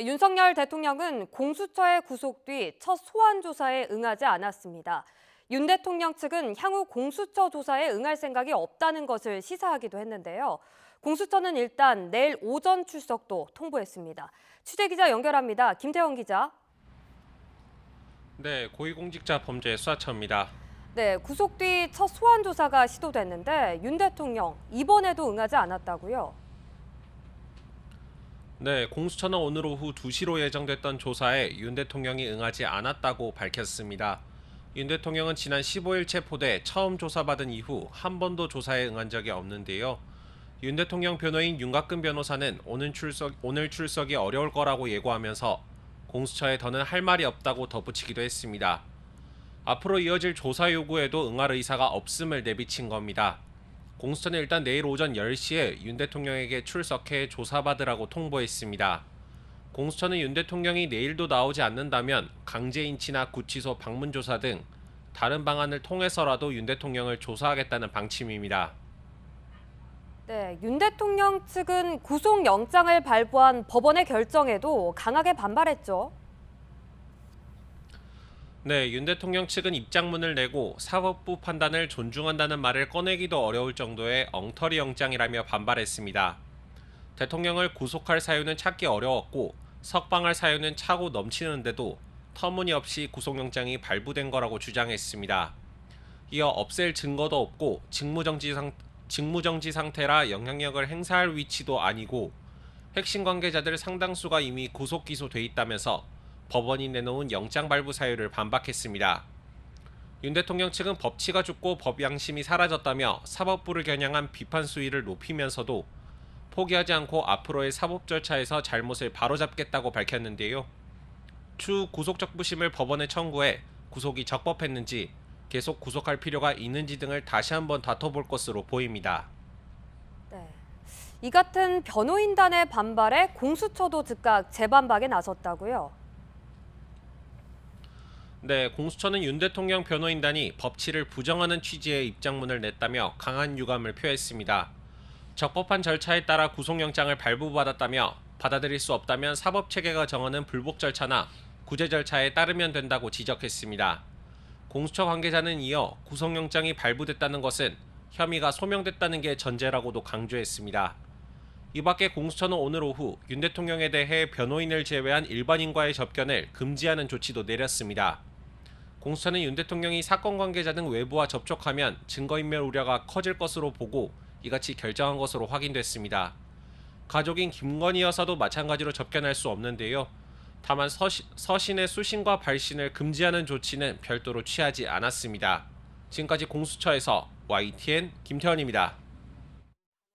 윤석열 대통령은 공수처의 구속 뒤 첫 소환 조사에 응하지 않았습니다. 윤 대통령 측은 향후 공수처 조사에 응할 생각이 없다는 것을 시사하기도 했는데요. 공수처는 일단 내일 오전 출석도 통보했습니다. 취재기자 연결합니다. 김태원 기자. 네, 고위공직자 범죄 수사처입니다. 네, 구속 뒤 첫 소환 조사가 시도됐는데 윤 대통령 이번에도 응하지 않았다고요? 네, 공수처는 오늘 오후 2시로 예정됐던 조사에 윤 대통령이 응하지 않았다고 밝혔습니다. 윤 대통령은 지난 15일 체포돼 처음 조사받은 이후 한 번도 조사에 응한 적이 없는데요. 윤 대통령 변호인 윤곽근 변호사는 오늘 출석이 어려울 거라고 예고하면서 공수처에 더는 할 말이 없다고 덧붙이기도 했습니다. 앞으로 이어질 조사 요구에도 응할 의사가 없음을 내비친 겁니다. 공수처는 일단 내일 오전 10시에 윤 대통령에게 출석해 조사받으라고 통보했습니다. 공수처는 윤 대통령이 내일도 나오지 않는다면 강제인치나 구치소 방문조사 등 다른 방안을 통해서라도 윤 대통령을 조사하겠다는 방침입니다. 네, 윤 대통령 측은 구속영장을 발부한 법원의 결정에도 강하게 반발했죠. 네, 윤 대통령 측은 입장문을 내고 사법부 판단을 존중한다는 말을 꺼내기도 어려울 정도의 엉터리 영장이라며 반발했습니다. 대통령을 구속할 사유는 찾기 어려웠고 석방할 사유는 차고 넘치는데도 터무니없이 구속영장이 발부된 거라고 주장했습니다. 이어 없앨 증거도 없고 직무정지 상태라 영향력을 행사할 위치도 아니고 핵심 관계자들 상당수가 이미 구속 기소돼 있다면서 법원이 내놓은 영장 발부 사유를 반박했습니다. 윤 대통령 측은 법치가 죽고 법양심이 사라졌다며 사법부를 겨냥한 비판 수위를 높이면서도 포기하지 않고 앞으로의 사법 절차에서 잘못을 바로잡겠다고 밝혔는데요. 추후 구속적부심을 법원에 청구해 구속이 적법했는지 계속 구속할 필요가 있는지 등을 다시 한번 다퉈볼 것으로 보입니다. 네. 이 같은 변호인단의 반발에 공수처도 즉각 재반박에 나섰다고요. 네, 공수처는 윤 대통령 변호인단이 법치를 부정하는 취지의 입장문을 냈다며 강한 유감을 표했습니다. 적법한 절차에 따라 구속영장을 발부받았다며 받아들일 수 없다면 사법체계가 정하는 불복 절차나 구제 절차에 따르면 된다고 지적했습니다. 공수처 관계자는 이어 구속영장이 발부됐다는 것은 혐의가 소명됐다는 게 전제라고도 강조했습니다. 이 밖에 공수처는 오늘 오후 윤 대통령에 대해 변호인을 제외한 일반인과의 접견을 금지하는 조치도 내렸습니다. 공수처는 윤 대통령이 사건 관계자 등 외부와 접촉하면 증거인멸 우려가 커질 것으로 보고 이같이 결정한 것으로 확인됐습니다. 가족인 김건희 여사도 마찬가지로 접견할 수 없는데요. 다만 서신의 수신과 발신을 금지하는 조치는 별도로 취하지 않았습니다. 지금까지 공수처에서 YTN 김태원입니다.